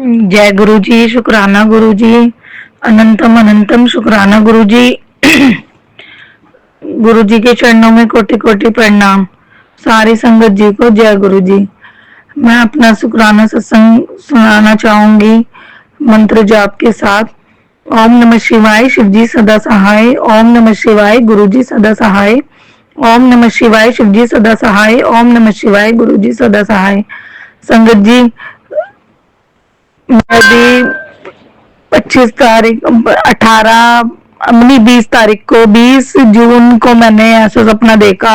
जय गुरु जी, शुक्राना गुरु जी, अनंतम अनंतम शुक्राना गुरु जी। गुरु जी के चरणों में कोटि कोटि प्रणाम। सारी संगत जी को जय गुरु जी। मैं अपना शुक्राना सत्संग सुनाना चाहूंगी मंत्र जाप के साथ। ओम नमः शिवाय, शिव जी सदा सहाय। ओम नमः शिवाय, गुरु जी सदा सहाय। ओम नमः शिवाय, शिव जी सदा सहाय। ओम नमः शिवाय, गुरु जी सदा सहाय। संगत जी, मैं भी 25 तारीख 18 अपनी 20 तारीख को 20 जून को मैंने ऐसा सपना देखा।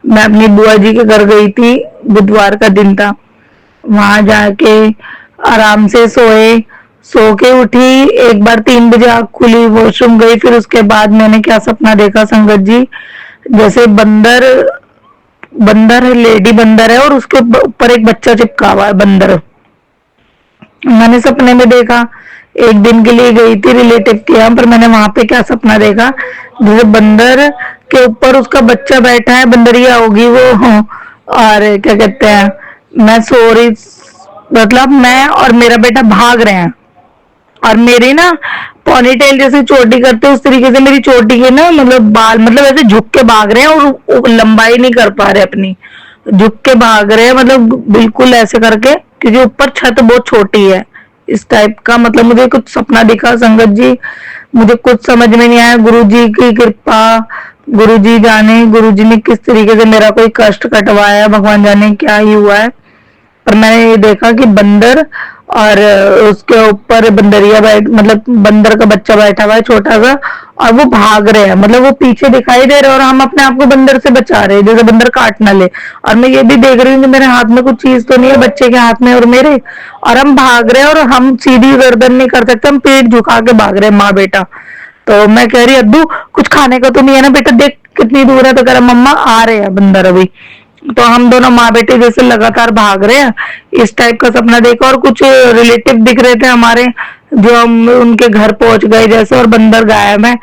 मैं अपनी बुआ जी के घर गई थी, बुधवार का दिन था। वहां जाके आराम से सोए, सो के उठी। एक बार 3 बजे आँख खुली, वॉशरूम गई। फिर उसके बाद मैंने क्या सपना देखा संगत जी, जैसे बंदर बंदर है, लेडी बंदर है और उसके ऊपर एक बच्चा चिपका हुआ है बंदर। मैंने सपने में देखा। एक दिन के लिए गई थी रिलेटिव के यहाँ, पर मैंने वहां पे क्या सपना देखा, जैसे बंदर के ऊपर उसका बच्चा बैठा है, बंदरिया होगी वो। और क्या कहते हैं, मैं सो रही, मतलब मैं और मेरा बेटा भाग रहे हैं। और मेरी ना पोनीटेल जैसे चोटी करते उस तरीके से मेरी चोटी के ना, मतलब बाल, मतलब ऐसे झुक के भाग रहे हैं और लंबाई नहीं कर पा रहे अपनी, झुक के भाग रहे हैं, मतलब बिल्कुल ऐसे करके, क्योंकि ऊपर छत बहुत छोटी है। इस टाइप का मतलब मुझे कुछ सपना दिखा संगत जी। मुझे कुछ समझ में नहीं आया। गुरु जी की कृपा, गुरु जी जाने गुरु जी ने किस तरीके से मेरा कोई कष्ट कटवाया, भगवान जाने क्या ही हुआ है। पर मैंने ये देखा कि बंदर और उसके ऊपर बंदरिया बैठ, मतलब बंदर का बच्चा बैठा हुआ है छोटा सा, और वो भाग रहे हैं, मतलब वो पीछे दिखाई दे रहे हैं और हम अपने आप को बंदर से बचा रहे हैं, जैसे बंदर काट ना ले। और मैं ये भी देख रही हूँ कि मेरे हाथ में कुछ चीज तो नहीं है, बच्चे के हाथ में और मेरे, और हम भाग रहे हैं और हम सीधी गर्दन नहीं कर सकते, हम पेट झुका के भाग रहे हैं, माँ बेटा। तो मैं कह रही अद्दू, कुछ खाने का तो नहीं है ना बेटा, देख कितनी दूर है। तो कह रहा मम्मा आ रहे हैं बंदर अभी। तो हम दोनों माँ बेटे जैसे लगातार भाग रहे हैं। इस टाइप का सपना देखा। और कुछ रिलेटिव दिख रहे थे हमारे, जो हम उनके घर पहुंच गए जैसे, और बंदर गायब है।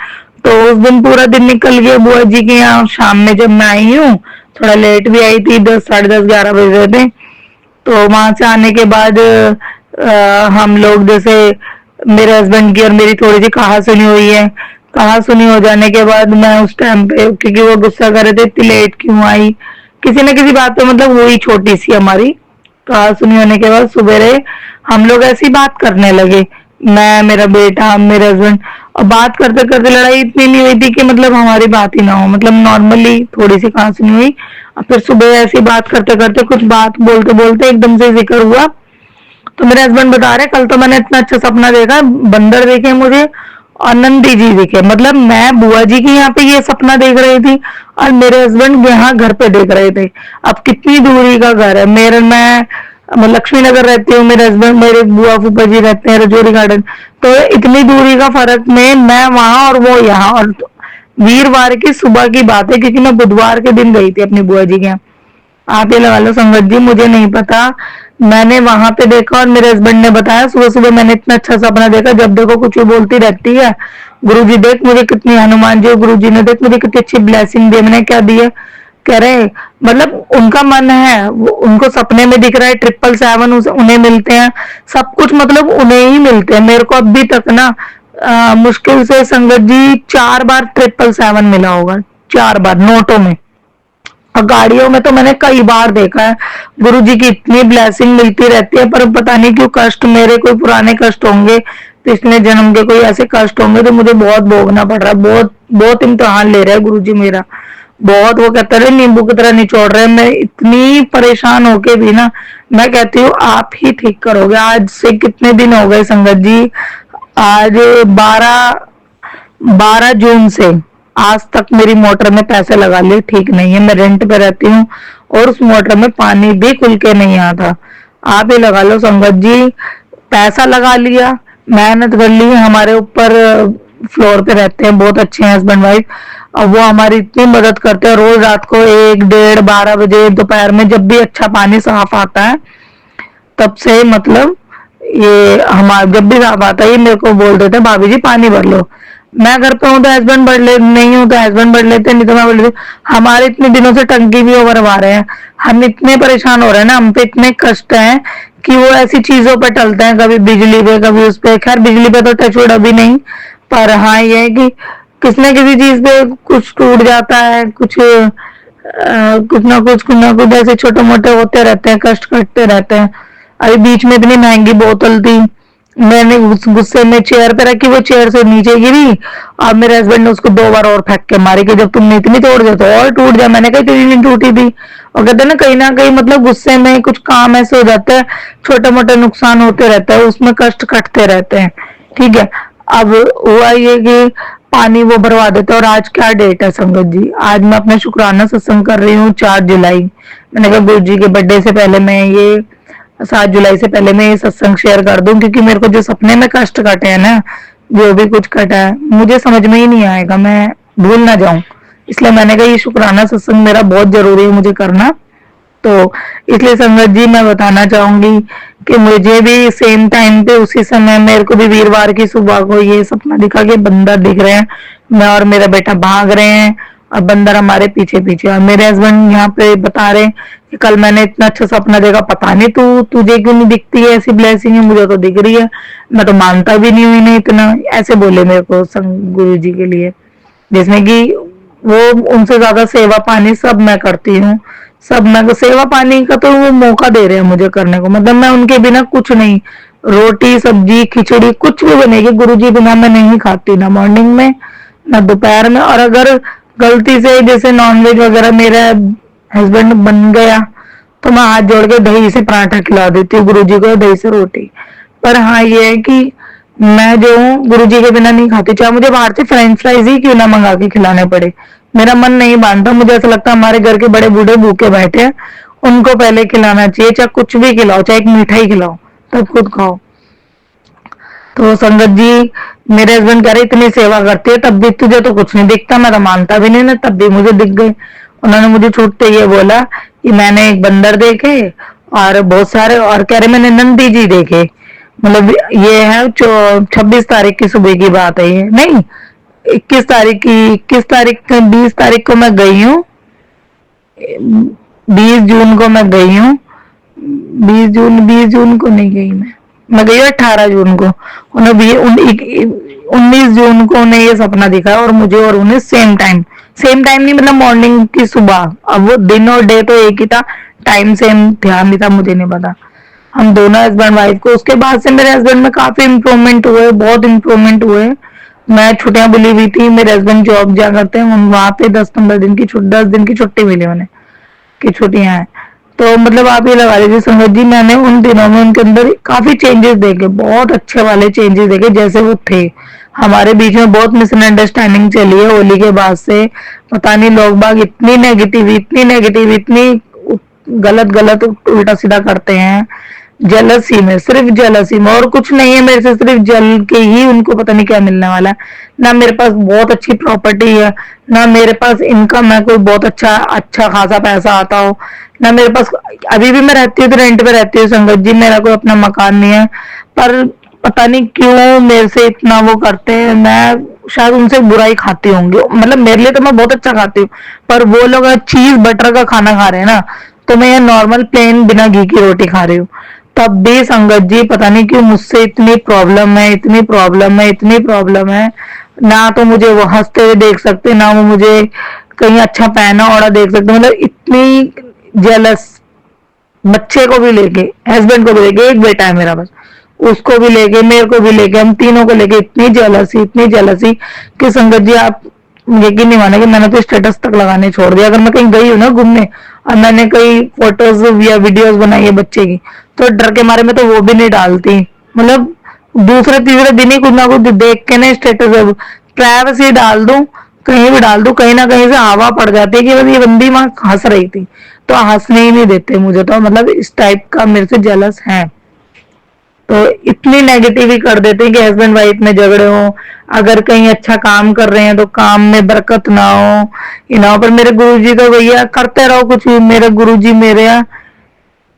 तो उस दिन पूरा दिन निकल गया बुआ जी के यहाँ। शाम में जब मैं आई हूँ, थोड़ा लेट भी आई थी, 10 साढ़े 10 11 बज रहे थे। तो वहां से आने के बाद हम लोग जैसे, मेरे हस्बैंड की और मेरी थोड़ी सी कहा सुनी हुई है। कहा सुनी हो जाने के बाद मैं उस टाइम पे, क्योंकि वो गुस्सा कर रहे थे इतनी लेट क्यों आई, किसी न किसी बात पे, मतलब वही छोटी सी हमारी कहा सुनी होने के बाद सुबेरे हम लोग ऐसी बात करने लगे, मैं, मेरा बेटा, मेरे हस्बैंड। और बात करते करते लड़ाई इतनी नहीं हुई थी कि मतलब हमारी बात ही ना हो, मतलब नॉर्मली थोड़ी सी कहा सुनी हुई। और फिर सुबह ऐसी बात करते करते कुछ बात बोलते बोलते एकदम से जिक्र हुआ। तो मेरे हस्बैंड बता रहे कल तो मैंने इतना अच्छा सपना देखा, बंदर देखे मुझे और नंदी जी दिखे। मतलब मैं बुआ जी के यहाँ पे ये सपना देख रही थी और मेरे हस्बैंड यहाँ घर पे देख रहे थे। अब कितनी दूरी का घर है मेरे, मैं लक्ष्मी नगर रहती हूँ, मेरे हस्बैंड, मेरे बुआ फूफा जी रहते हैं रजौरी गार्डन। तो इतनी दूरी का फर्क में मैं वहां और वो यहाँ। और वीरवार की सुबह की बात है, क्योंकि मैं बुधवार के दिन गई थी अपनी बुआ जी के यहाँ। आप ये लगा लो संगत जी, मुझे नहीं पता, मैंने वहां पे देखा और मेरे हस्बैंड ने बताया सुबह सुबह मैंने इतना अच्छा सपना देखा। जब देखो कुछ भी बोलती रहती है, गुरु जी देख मुझे कितनी, हनुमान जी गुरु जी ने देख मुझे कितनी अच्छी ब्लेसिंग दी। मैंने क्या दी है, कह रहे मतलब उनका मन है, वो उनको सपने में दिख रहा है 777 उन्हें मिलते हैं, सब कुछ मतलब उन्हें ही मिलते हैं। मेरे को अभी तक ना मुश्किल से संगत जी 4 बार 777 मिला होगा, 4 बार नोटों में। और गाड़ियों में तो मैंने कई बार देखा है। गुरु जी की इतनी ब्लेसिंग मिलती रहती है, पर पता नहीं क्यों कष्ट, मेरे कोई पुराने कष्ट होंगे, पिछले जन्म के कोई ऐसे कष्ट होंगे, तो मुझे बहुत भोगना पड़ रहा है। बहुत बहुत इम्तिहान ले रहे हैं गुरु जी मेरा, बहुत। वो कहते रहे नींबू की तरह निचोड़ रहे हैं। मैं इतनी परेशान होके भी ना, मैं कहती हूँ आप ही ठीक करोगे। आज से कितने दिन हो गए संगत जी, आज 12 जून से आज तक मेरी मोटर में पैसे लगा लिए, ठीक नहीं है। मैं रेंट पे रहती हूँ और उस मोटर में पानी भी खुल के नहीं आता। आप ही लगा लो संगत जी, पैसा लगा लिया, मेहनत कर ली। हमारे ऊपर फ्लोर पे रहते हैं, बहुत अच्छे हैं हस्बैंड वाइफ। अब वो हमारी इतनी मदद करते हैं, रोज रात को 1 डेढ़ 12 बजे दोपहर में जब भी अच्छा पानी साफ आता है, तब से मतलब ये हमारा जब भी साफ आता है ये मेरे को बोल देते हैं भाभी जी पानी भर लो। मैं घर पे हूँ तो हस्बैंड बढ़ ले, नहीं हूँ तो हस्बैंड बढ़ लेते, नहीं तो मैं बढ़ लेती। हमारे इतने दिनों से टंकी भी ओवरवा रहे हैं, हम इतने परेशान हो रहे हैं ना, हम पे इतने कष्ट हैं कि वो ऐसी चीजों पे टलते हैं, कभी बिजली पे कभी उस पे। खैर बिजली पे तो टचवुड अभी नहीं, पर हाँ ये है कि किसी न किसी चीज पे कुछ टूट जाता है, कुछ ना कुछ ऐसे छोटे मोटे होते रहते हैं, कष्ट कटते रहते हैं। अभी बीच में इतनी महंगी बोतल थी, मैंने गुस्से में चेयर पे रखी, वो चेयर से नीचे गिरी, और मेरे हस्बैंड ने उसको 2 बार और फेंक के मारी कि जब तुमने इतनी तोड़ दे तो और टूट जाए। मैंने कहा इतनी नहीं टूटी थी। और कहते हैं ना कहीं मतलब गुस्से में कुछ काम ऐसे हो जाता है, छोटे मोटे नुकसान होते रहता है, उसमें कष्ट कटते रहते हैं। ठीक है। अब हुआ ये कि पानी वो भरवा देते हैं। और आज क्या डेट है संगत जी, आज मैं अपना शुक्राना सत्संग कर रही हूँ 4 जुलाई। मैंने कहा गुरु जी के बर्थडे से पहले मैं ये 7 जुलाई से पहले मैं ये सत्संग शेयर कर दूं, क्योंकि मेरे को जो सपने में कष्ट कटे हैं ना, जो भी कुछ कटा है मुझे समझ में ही नहीं आएगा, मैं भूल ना जाऊं। इसलिए मैंने कहा ये शुक्राना सत्संग मेरा बहुत जरूरी है मुझे करना। तो इसलिए संगत जी मैं बताना चाहूंगी कि मुझे भी सेम टाइम पे उसी समय मेरे को भी वीरवार की सुबह को ये सपना दिखा कि बंदर दिख रहे हैं, मैं और मेरा बेटा भाग रहे हैं और बंदर हमारे पीछे पीछे। और मेरे हस्बैंड यहाँ पे बता रहे हैं कि कल मैंने इतना अच्छा सपना देखा, पता नहीं तुझे क्यों नहीं दिखती है ऐसी ब्लेसिंग है, मुझे तो दिख रही है, मैं तो मानता भी नहीं हूँ इन्हें इतना। ऐसे बोले मेरे को गुरु जी के लिए, जिसमें कि वो उनसे ज्यादा सेवा पानी सब मैं करती हूँ। सब मैं सेवा पानी का तो वो मौका दे रहे हैं मुझे करने को, मतलब मैं उनके बिना कुछ नहीं, रोटी सब्जी खिचड़ी कुछ भी बनेगी गुरुजी बिना मैं नहीं खाती, ना मॉर्निंग में ना दोपहर में। और अगर गलती से जैसे नॉनवेज वगैरह मेरा हस्बैंड बन गया तो मैं हाथ जोड़ के दही से पराठा खिला देती हूँ गुरुजी को, दही से रोटी। पर हाँ ये है कि मैं जो हूँ गुरुजी के बिना नहीं खाती, चाहे मुझे बाहर से फ्रेंच फ्राइज ही क्यों ना मंगा के खिलाने पड़े, मेरा मन नहीं मानता। मुझे ऐसा लगता है हमारे घर के बड़े बूढ़े भूखे बैठे हैं, उनको पहले खिलाना चाहिए, चाहे कुछ भी खिलाओ, चाहे एक मिठाई खिलाओ, तब खुद खाओ। तो संगत जी मेरे हस्बैंड कह रहे इतनी सेवा करती है तब भी तुझे तो कुछ नहीं दिखता, मैं तो मानता भी नहीं ना, तब भी मुझे दिख गए। उन्होंने मुझे छूटते ये बोला कि मैंने एक बंदर देखे और बहुत सारे, और कह रहे मैंने नंदी जी देखे। मतलब ये है 26 तारीख की सुबह की बात है, ये नहीं 21 तारीख 20 तारीख को मैं गई हूँ, 20 जून को मैं गई हूँ, 20 जून को नहीं गई मैं गई 18 जून को। उन्हें भी 19 जून को उन्हें ये सपना दिखा और मुझे और उन्हें सेम टाइम नहीं, मतलब मॉर्निंग की सुबह। अब वो दिन और डे तो एक ही था, टाइम सेम ध्यान नहीं था, मुझे नहीं पता। हम दोनों हस्बैंड वाइफ को, उसके बाद से मेरे हस्बैंड में काफी इम्प्रूवमेंट हुए, बहुत इम्प्रूवमेंट हुए। मैं छुट्टियां बुली हुई थी, मेरे हस्बैंड जॉब जा करते हैं, वहां पे 10 दिन की छुट्टी मिली उन्हें की छुट्टियां हैं। तो मतलब आप ये लगा लीजिए संगत जी, मैंने उन दिनों में उनके अंदर काफी चेंजेस देखे, बहुत अच्छे वाले चेंजेस देखे, जैसे वो थे। हमारे बीच में बहुत मिसअंडरस्टैंडिंग चली है होली के बाद से, पता नहीं लोग बाग इतनी गलत गलत उल्टा सीधा करते हैं, जेलसी में, सिर्फ जेलसी में, और कुछ नहीं है मेरे से, सिर्फ जल के ही उनको पता नहीं क्या मिलने वाला है। ना मेरे पास बहुत अच्छी प्रॉपर्टी है, ना मेरे पास इनकम है कोई बहुत अच्छा खासा पैसा आता हो, ना मेरे पास, अभी भी मैं रहती हूँ तो रेंट पे रहती हूँ संगत जी, मेरा कोई अपना मकान नहीं है। पर पता नहीं क्यों मेरे से इतना वो करते हैं, मैं शायद उनसे बुराई खाती होंगी, मतलब मेरे लिए तो मैं बहुत अच्छा खाती हूँ, पर वो लोग चीज बटर का खाना खा रहे हैं ना, तो मैं ये नॉर्मल प्लेन बिना घी की रोटी खा रही हूँ। तब भी संगत जी पता नहीं क्यों मुझसे इतनी प्रॉब्लम है। ना तो मुझे वो हंसते हुए देख सकते, ना वो मुझे कहीं अच्छा पहना ओढ़ा देख सकते, मतलब इतनी जेलस। बच्चे को भी लेके, हस्बैंड को भी लेके, एक बेटा है मेरा बस, उसको भी लेके, मेरे को भी लेके, हम तीनों को लेके इतनी जेलसी कि संगत जी आप यकीन नहीं मानेंगे, मैंने तो स्टेटस तक लगाने छोड़ दिया। अगर मैं कहीं गई हूँ ना घूमने और मैंने कई फोटोज या वीडियोस बनाई है बच्चे की, तो डर के मारे में तो वो भी नहीं डालती, मतलब दूसरे तीसरे दिन ही कुछ ना कुछ देख के ना स्टेटस प्राइवेसी डाल दूं, कहीं भी डाल दूं, कहीं ना कहीं से हवा पड़ जाती है कि बस ये बंदी वहां हंस रही थी, तो हंसने ही नहीं देते मुझे, तो मतलब इस टाइप का मेरे से जेलस है। तो इतनी नेगेटिव ही कर देते हैं कि हस्बैंड वाइफ में झगड़े हो, अगर कहीं अच्छा काम कर रहे हैं तो काम में बरकत ना हो, ना। पर मेरे गुरुजी तो भैया करते रहो कुछ भी, मेरे गुरुजी मेरे यहाँ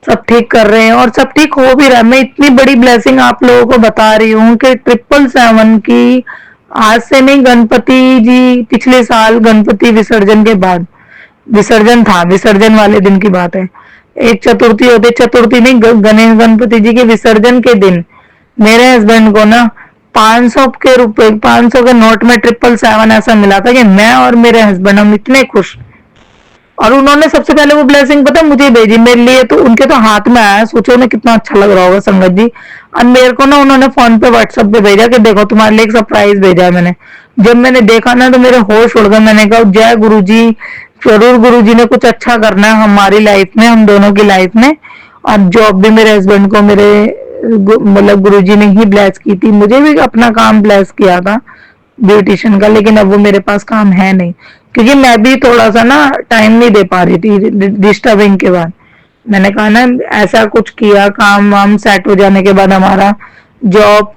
सब ठीक कर रहे हैं और सब ठीक हो भी रहा है। मैं इतनी बड़ी ब्लेसिंग आप लोगों को बता रही हूँ कि 777 की आज से नहीं, गणपति जी पिछले साल गणपति विसर्जन के बाद, विसर्जन था, विसर्जन वाले दिन की बात है। एक चतुर्थी होती, चतुर्थी नहीं, गणेश गणपति जी के विसर्जन के दिन मेरे हस्बैंड को ना 500 के रुपए, 500 के नोट में 777 ऐसा मिला था कि मैं और मेरे हस्बैंड हम इतने खुश। और उन्होंने सबसे पहले वो ब्लेसिंग पता मुझे भेजी, मेरे लिए तो उनके तो हाथ में आया, सोचो उन्हें कितना अच्छा लग रहा होगा संगत जी। और मेरे को ना उन्होंने फोन पे व्हाट्सएप पे भेजा कि देखो तुम्हारे लिए एक सरप्राइज भेजा है मैंने। जब मैंने देखा ना तो मेरे होश उड़ गए, मैंने कहा जय गुरु जी, जरूर गुरु जी ने कुछ अच्छा करना है हमारी लाइफ में, हम दोनों की लाइफ में। और जॉब भी मेरे हस्बैंड को मेरे मतलब गुरु जी ने ही ब्लेस की थी, मुझे भी अपना काम ब्लेस किया था ब्यूटिशियन का, लेकिन अब वो मेरे पास काम है नहीं, क्योंकि मैं भी थोड़ा सा ना टाइम नहीं दे पा रही थी डिस्टर्बिंग के बाद। मैंने कहा ना ऐसा कुछ किया, काम वाम सेट हो जाने के बाद हमारा जॉब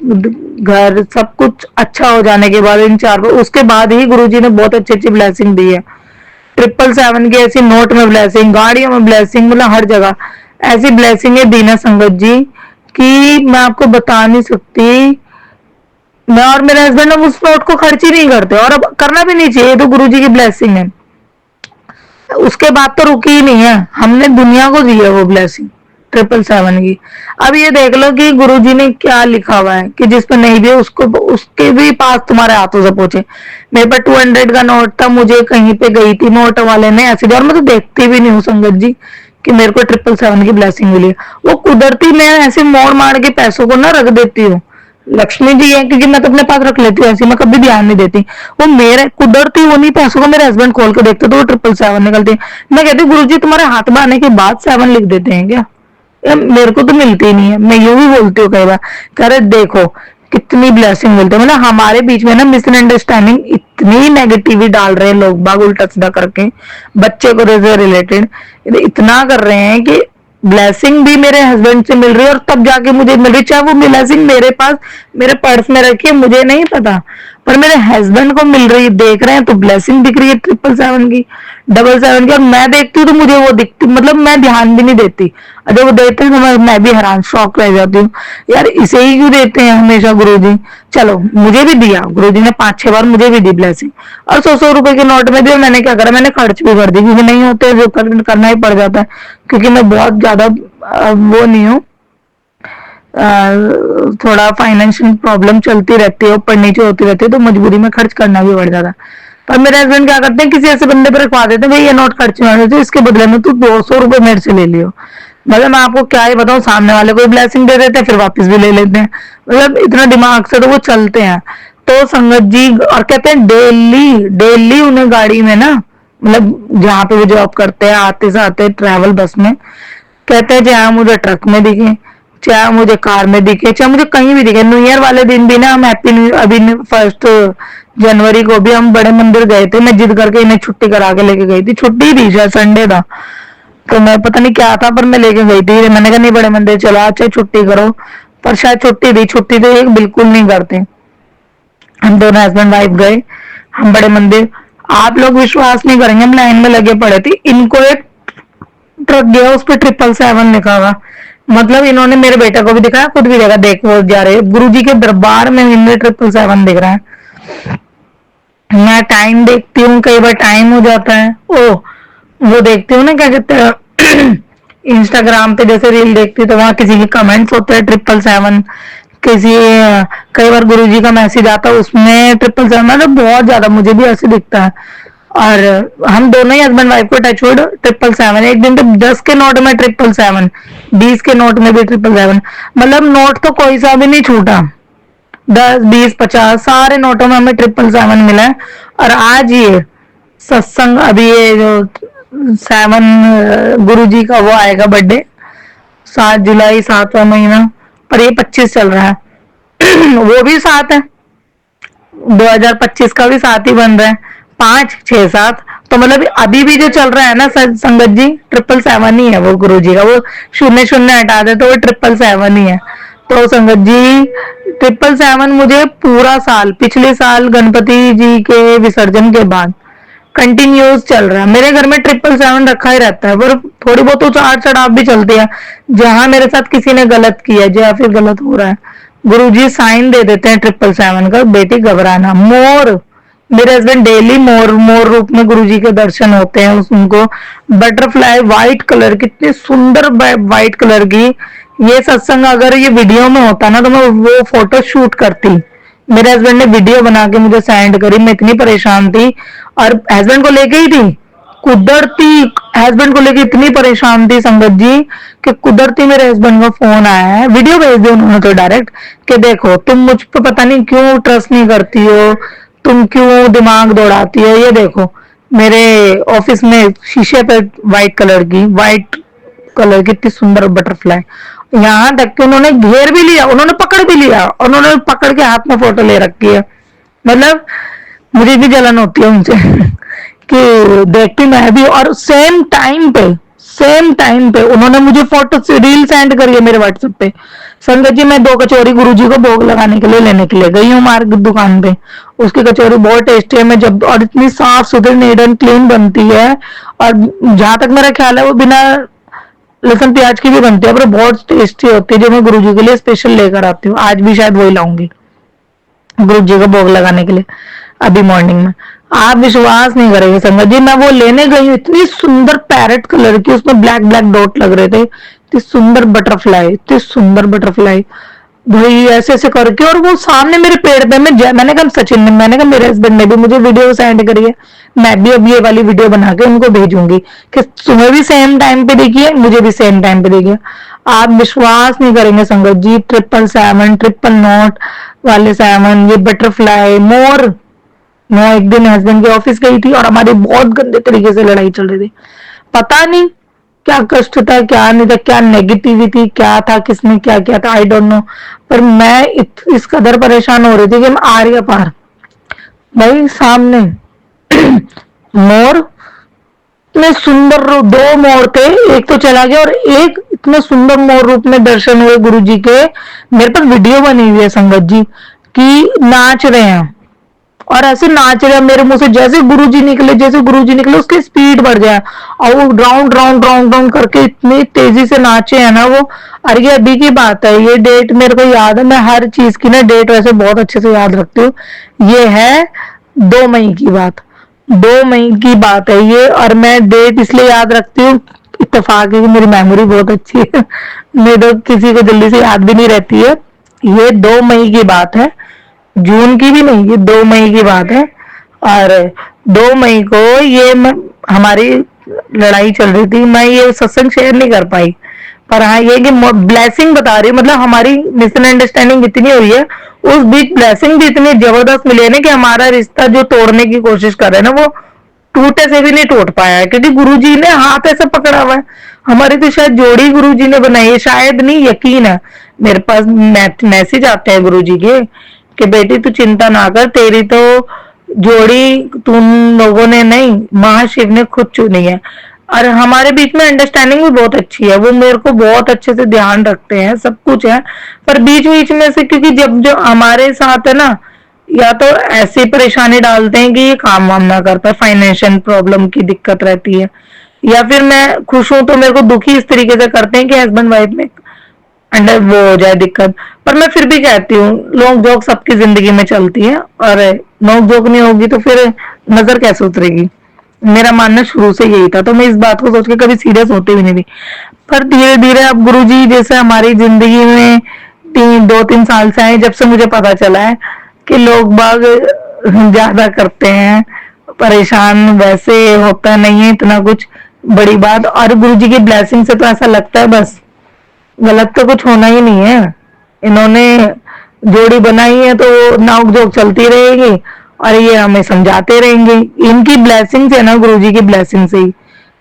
घर सब कुछ अच्छा हो जाने के बाद, इन चार उसके बाद ही गुरुजी ने बहुत अच्छी अच्छी ब्लेसिंग दी है। 777 की ऐसी नोट में ब्लेसिंग, गाड़ियों में ब्लेसिंग, मतलब हर जगह ऐसी ब्लेसिंग है दीना संगत जी कि मैं आपको बता नहीं सकती। मैं और मेरे हस्बैंड अब उस नोट को खर्च ही नहीं करते, और अब करना भी नहीं चाहिए, तो गुरुजी की ब्लेसिंग है। उसके बाद तो रुकी ही नहीं है, हमने दुनिया को दी है वो ब्लेसिंग 777 की। अब ये देख लो कि गुरुजी ने क्या लिखा हुआ है कि जिस पर नहीं भी उसको, उसके भी पास तुम्हारे हाथों से पहुंचे। मेरे पर 200 का नोट था, मुझे कहीं पे गई थी नोट वाले ने ऐसे दिया, और मैं तो देखती भी नहीं हूँ संगत जी कि मेरे को 777 की ब्लेसिंग मिली। वो कुदरती मैं ऐसे मोड़ मार के पैसों को ना रख देती हूँ, लक्ष्मी जी है क्योंकि मैं तो अपने पास रख लेती हूँ ऐसी, मैं कभी ध्यान नहीं देती। वो मेरे कुदरती उन्हीं पैसों को मेरे हस्बैंड खोल के देखते तो वो 777 निकलती है। मैं कहती हूँ गुरु जी तुम्हारे हाथ में आने के बाद 7 लिख देते हैं क्या? मेरे को तो मिलती ही नहीं है, मैं यूं ही बोलती हूँ कई बार, कह रहे देखो कितनी ब्लेसिंग मिलती है। मतलब हमारे बीच में ना मिसअंडरस्टैंडिंग इतनी नेगेटिविटी डाल रहे हैं लोग बाग उल्टा सीधा करके, बच्चे को रिलेटेड इतना कर रहे हैं कि ब्लेसिंग भी मेरे हस्बैंड से मिल रही है और तब जाके मुझे मिल रही, चाहे वो ब्लेसिंग मेरे पास मेरे पर्स में रखी है मुझे नहीं पता, पर मेरे हस्बैंड को मिल रही है, देख रहे हैं तो ब्लेसिंग दिख रही है 777 की, 777 की। और मैं देखती हूँ तो मुझे वो दिखती, मतलब मैं ध्यान भी नहीं देती, जब वो देते हैं तो मैं भी हैरान शॉक रह जाती हूँ, यार इसे ही क्यों देते हैं हमेशा गुरुजी। चलो मुझे भी दिया गुरुजी ने 5-6 बार, मुझे भी दी ब्लेसिंग, और 100-100 रुपए के नोट में भी। मैंने क्या करा, मैंने खर्च भी कर दी, क्योंकि नहीं होते जो करना ही पड़ जाता है, क्योंकि मैं बहुत ज्यादा वो नहीं हूँ, थोड़ा फाइनेंशियल प्रॉब्लम चलती रहती है, ऊपर नीचे होती रहती है, तो मजबूरी में खर्च करना भी पड़ जाता है। पर मेरे हस्बैंड क्या करते हैं, किसी ऐसे बंदे पर रखवा देते हैं, भाई ये नोट खर्च में तो इसके बदले में तू 200 रुपए मेरे से ले लियो। मतलब मैं आपको क्या ही बताऊं, सामने वाले को ब्लेसिंग दे देते हैं फिर वापस भी ले लेते हैं, मतलब इतना दिमाग से तो वो चलते हैं। तो संगत जी, और कहते हैं डेली डेली उन्हें गाड़ी में ना, मतलब जहाँ पे वो जॉब करते हैं आते से आते ट्रैवल बस में, कहते हैं चाहे मुझे ट्रक में दिखे, चाहे मुझे कार में दिखे, चाहे मुझे कहीं भी दिखे। न्यू ईयर वाले दिन भी ना हम हैप्पी न्यू, अभी 1 जनवरी को भी हम बड़े मंदिर गए थे, मैं जिद करके इन्हें छुट्टी करा के लेके गई थी, छुट्टी थी शायद संडे था, तो मैं पता नहीं क्या था पर मैं लेके गई थी, मैंने कहा नहीं बड़े मंदिर चलो आज चाहे छुट्टी करो, पर शायद छुट्टी थी, छुट्टी तो एक बिल्कुल नहीं करते। हम दोनों हस्बैंड वाइफ गए, हम बड़े मंदिर, आप लोग विश्वास नहीं करेंगे, हम लाइन में लगे पड़े थे, इनको एक ट्रक गया उस पर 777 लिखा हुआ, मतलब इन्होंने मेरे बेटे को भी दिखाया, खुद भी देखा, देखो जा रहे गुरु जी के दरबार में इन्हें 777 दिख रहा है। मैं टाइम देखती हूँ, कई बार टाइम हो जाता है, ओ वो देखती हूँ ना क्या कहते हैं इंस्टाग्राम पे जैसे रील देखती हूँ तो वहां किसी के कमेंट्स होते हैं 777, किसी कई बार गुरुजी का मैसेज आता है उसमें 777, मतलब बहुत ज्यादा मुझे भी ऐसे दिखता है। और हम दोनों ही हस्बैंड वाइफ को टचवुड 777, एक दिन तो 10 के नोट में 777, 20 के नोट में भी 777, मतलब नोट तो कोई सा भी नहीं छूटा, 10, 20, 50 सारे नोटों में हमें 777 मिला है। और आज ये सत्संग, अभी ये जो गुरु जी का वो आएगा बर्थडे, 7 जुलाई 7वां महीना, पर ये 25 चल रहा है वो भी 7 है, 2025 का भी 7 ही बन रहा है, 5, 6, 7, तो मतलब अभी भी जो चल रहा है ना संगत जी 777 ही है वो गुरु जी का, वो शून्य शून्य हटा दे तो वो 777 ही है। तो संगत जी 777 मुझे पूरा साल, पिछले साल गणपति जी के विसर्जन के बाद कंटिन्यूस चल रहा है, मेरे घर में 777 रखा ही रहता है, पर थोड़ी बहुत उतार चढ़ाव भी चलती है, जहां मेरे साथ किसी ने गलत किया है या फिर गलत हो रहा है गुरुजी साइन दे देते हैं 777 का, बेटी घबराना। मोर, मेरे हस्बैंड डेली मोर मोर रूप में गुरुजी के दर्शन होते हैं उनको। बटरफ्लाई व्हाइट कलर, कितनी सुंदर व्हाइट कलर की। ये सत्संग अगर ये वीडियो में होता ना तो मैं वो फोटो शूट करती। मेरे हस्बैंड ने वीडियो बना के मुझे सेंड करी, मैं इतनी परेशान थी और हस्बैंड को लेके ही थी। कुदरती हस्बैंड को लेके इतनी परेशान थी संगत जी कि कुदरती मेरे हस्बैंड का फोन आया है, वीडियो भेज दी उन्होंने तो डायरेक्ट कि देखो तुम मुझ पे पता नहीं क्यों ट्रस्ट नहीं करती हो, तुम क्यों दिमाग दौड़ाती हो, ये देखो मेरे ऑफिस में शीशे पे व्हाइट कलर की इतनी सुंदर बटरफ्लाई। यहाँ तक कि उन्होंने घेर भी लिया, उन्होंने पकड़ भी लिया, उन्होंने पकड़ के हाथ में फोटो ले रखी है। मतलब मुझे भी जलन होती है उनसे कि देखती मैं भी। और सेम टाइम पे उन्होंने मुझे फोटो रील सेंड करी है मेरे व्हाट्सएप पे। संगत जी, मैं 2 कचौरी गुरुजी को भोग लगाने के लिए लेने के लिए गई हूँ मार्केट दुकान पे। उसकी कचौरी बहुत टेस्टी है, मैं जब और इतनी साफ सुथरी नीट एंड क्लीन बनती है। और जहां तक मेरा ख्याल है वो बिना लहसुन प्याज की भी बनती है, पर बहुत टेस्टी होती है, जो मैं गुरुजी के लिए स्पेशल लेकर आती हूँ। आज भी शायद वही लाऊंगी गुरु जी को भोग लगाने के लिए अभी मॉर्निंग में। आप विश्वास नहीं करेंगे संगत जी, मैं वो लेने गई हूँ, इतनी सुंदर पैरेट कलर की, उसमें ब्लैक ब्लैक डॉट लग रहे थे, इतनी सुंदर बटरफ्लाई भाई, ऐसे ऐसे करके। और वो सामने मेरे पेड़ पे, मैंने कहा सचिन ने, मैंने कहा मेरे हस्बैंड ने भी मुझे वीडियो सेंड करी है, मैं भी अब ये वाली वीडियो बना के उनको भेजूंगी कि तुम्हें भी सेम टाइम पे देखिए, मुझे भी सेम टाइम पे देखिए। आप विश्वास नहीं करेंगे संगत जी, 777 ट्रिपल नॉट वाले 7, ये बटरफ्लाई मोर। मैं एक दिन हस्बैंड के ऑफिस गई थी और हमारी बहुत गंदे तरीके से लड़ाई चल रही थी। पता नहीं क्या कष्ट था, क्या नहीं था, क्या नेगेटिविटी क्या था, किसने क्या किया था, आई डोंट नो। पर मैं इस कदर परेशान हो रही थी कि मैं आ रही पार भाई सामने मोर, इतने सुंदर 2 मोर थे, एक तो चला गया और एक इतने सुंदर मोर रूप में दर्शन हुए गुरु जी के। मेरे पास वीडियो बनी हुई है संगत जी कि नाच रहे हैं और ऐसे नाच रहे हैं मेरे मुंह से, जैसे गुरुजी निकले उसकी स्पीड बढ़ जाए और वो राउंड राउंड राउंड राउंड करके इतनी तेजी से नाचे हैं ना वो। अरे ये अभी की बात है, ये डेट मेरे को याद है, मैं हर चीज की ना डेट वैसे बहुत अच्छे से याद रखती हूँ। ये है 2 मई की बात, 2 मई की बात है ये। और मैं डेट इसलिए याद रखती हूँ, इत्तेफाक है कि मेरी मेमोरी बहुत अच्छी है मेरे तो किसी को जल्दी से याद भी नहीं रहती है। ये 2 मई की बात है, जून की भी नहीं, ये 2 मई की बात है। और 2 मई को ये हमारी लड़ाई चल रही थी, मैं ये सत्संग शेयर नहीं कर पाई। पर हाँ ये कि ब्लेसिंग बता रही, मतलब हमारी मिसअंडरस्टैंडिंग इतनी हुई है, उस बीच ब्लेसिंग भी इतनी जबरदस्त मिली है ना कि हमारा रिश्ता जो तोड़ने की कोशिश कर रहे हैं ना वो टूटे से भी नहीं टूट पाया है, क्योंकि गुरुजी ने हाथ ऐसे पकड़ा हुआ है। हमारी तो शायद जोड़ी गुरुजी ने बनाई है, शायद नहीं यकीन है। मेरे पास मैसेज आते हैं गुरुजी के कि बेटी तू चिंता ना कर, तेरी तो जोड़ी तुम लोगों ने नहीं, महाशिव ने खुद चुनी है। और हमारे बीच में अंडरस्टैंडिंग भी बहुत अच्छी है, वो मेरे को बहुत अच्छे से ध्यान रखते हैं, सब कुछ है। पर बीच बीच में से, क्योंकि जब जो हमारे साथ है ना, या तो ऐसी परेशानी डालते हैं कि ये काम वाम ना कर पाए, फाइनेंशियल प्रॉब्लम की दिक्कत रहती है, या फिर मैं खुश हूं तो मेरे को दुखी इस तरीके से करते हैं कि हस्बैंड वाइफ में अंडर वो हो जाए दिक्कत। पर मैं फिर भी कहती हूँ नोक जोक सबकी जिंदगी में चलती है, और नोक जोक नहीं होगी तो फिर नजर कैसे उतरेगी। मेरा मानना शुरू से यही था, तो मैं इस बात को सोच के कभी सीरियस होती भी नहीं थी। पर धीरे धीरे अब गुरुजी जैसे हमारी जिंदगी में 2-3 साल से आए, जब से मुझे पता चला है कि लोग बाग ज्यादा करते हैं, परेशान वैसे होता नहीं है इतना कुछ बड़ी बात। और गुरुजी की ब्लेसिंग से तो ऐसा लगता है बस गलत तो कुछ होना ही नहीं है। इन्होंने जोड़ी बनाई है तो नोक जोक चलती रहेगी और ये हमें समझाते रहेंगे। इनकी ब्लेसिंग से ना, गुरुजी की ब्लेसिंग से ही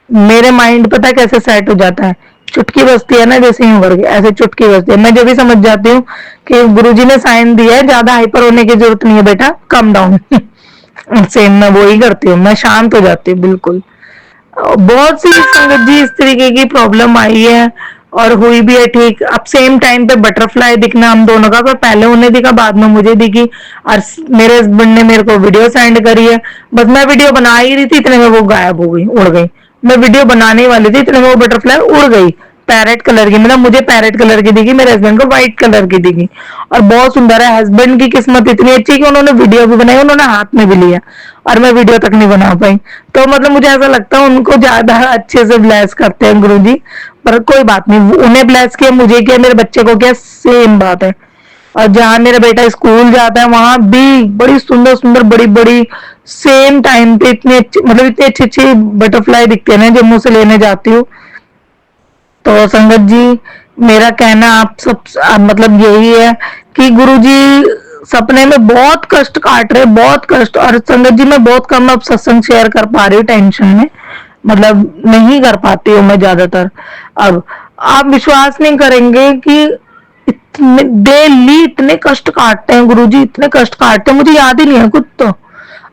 मेरे माइंड पता कैसे सेट हो जाता है, चुटकी बजती है ना जैसे यूं करके, ऐसे चुटकी बजती है। मैं जब भी समझ जाती हूँ कि गुरुजी ने साइन दिया है, ज्यादा हाइपर होने की जरूरत नहीं है बेटा, कम डाउन सेम मैं वो ही करती हूँ, मैं शांत हो जाती हूँ बिल्कुल। बहुत सी संगत जी इस तरीके की प्रॉब्लम आई है और हुई भी है ठीक। अब सेम टाइम पे बटरफ्लाई दिखना हम दोनों का, पर पहले उन्हें दिखा बाद में मुझे दिखी, और मेरे हस्बैंड ने मेरे को वीडियो सेंड करी है। बस मैं वीडियो बना ही रही थी, इतने में वो गायब हो गई, उड़ गई। मैं वीडियो बनाने वाली थी, इतने में वो बटरफ्लाई उड़ गई। पैरेट कलर की, मतलब मुझे पैरेट कलर की दिखी, मेरे हस्बैंड को व्हाइट कलर की दिखी और बहुत सुंदर है। हस्बैंड की किस्मत इतनी अच्छी कि उन्होंने वीडियो भी बनाई, उन्होंने हाथ में भी लिया और मैं वीडियो तक नहीं बना पाई। तो मतलब मुझे ऐसा लगता है उनको ज्यादा अच्छे से ब्लेस करते हैं गुरुजी। पर कोई बात नहीं, उन्हें ब्लेस किया, मुझे किया, मेरे बच्चे को किया, सेम बात है। और जहाँ मेरा बेटा स्कूल जाता है वहां भी बड़ी सुंदर सुंदर बड़ी बड़ी सेम टाइम पे इतने मतलब इतने अच्छे अच्छे बटरफ्लाई दिखते हैं ना, जम्मू से लेने जाती हूँ। तो संगत जी, मेरा कहना आप सब मतलब यही है कि गुरुजी सपने में बहुत कष्ट काट रहे, बहुत कष्ट। और संगत जी मैं बहुत कम अब सत्संग शेयर कर पा रही हूँ टेंशन में, मतलब नहीं कर पाती हूँ मैं ज्यादातर। अब आप विश्वास नहीं करेंगे कि इतने डेली इतने कष्ट काटते हैं गुरुजी, इतने कष्ट काटते हैं, मुझे याद ही नहीं है कुछ। तो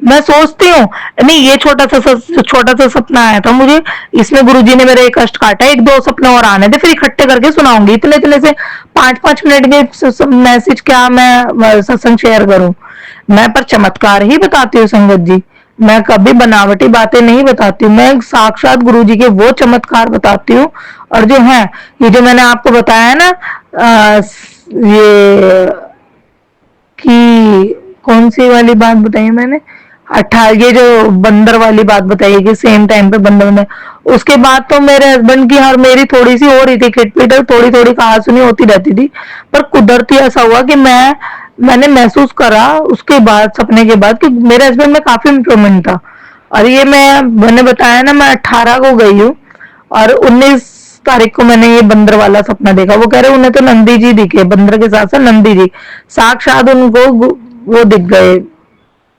मैं सोचती हूँ नहीं, ये छोटा सा सपना आया था मुझे, इसमें गुरुजी ने मेरे एक कष्ट काटा, एक दो सपने और आने थे, फिर इकट्ठे करके सुनाऊंगी। इतने इतने से 5-5 मिनट के मैसेज क्या मैं सत्संग शेयर करूं। मैं पर चमत्कार ही बताती हूँ संगत जी, मैं कभी बनावटी बातें नहीं बताती हूँ, मैं साक्षात गुरुजी के वो चमत्कार बताती हूँ। और जो है ये जो मैंने आपको बताया ना, ये कि कौन सी वाली बात बताई मैंने, ये जो बंदर वाली बात बताई कि सेम टाइम पे बंदर में, उसके बाद तो मेरे हस्बैंड की और मेरी थोड़ी सी हो रही थी खिटपिट, थोड़ी थोड़ी कहा सुनी होती रहती थी। पर कुदरती ऐसा हुआ कि मैंने महसूस करा उसके बाद, सपने के बाद, कि मेरे हस्बैंड में काफी इम्प्रूवमेंट था। और ये मैंने बताया ना, मैं 18 को गई हूँ और 19 तारीख को मैंने ये बंदर वाला सपना देखा। वो कह रहे उन्हें तो नंदी जी दिखे, बंदर के साथ साथ नंदी जी साक्षात उनको वो दिख गए,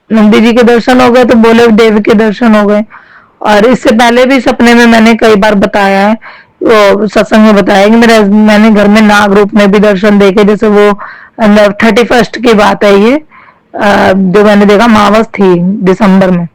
नंदी जी के दर्शन हो गए, तो बोले देव के दर्शन हो गए। और इससे पहले भी सपने में मैंने कई बार बताया है, वो सत्संग में बताया कि मैंने घर में नाग रूप में भी दर्शन देखे, जैसे वो 31 की बात है ये, जो मैंने देखा मावस थी दिसंबर में,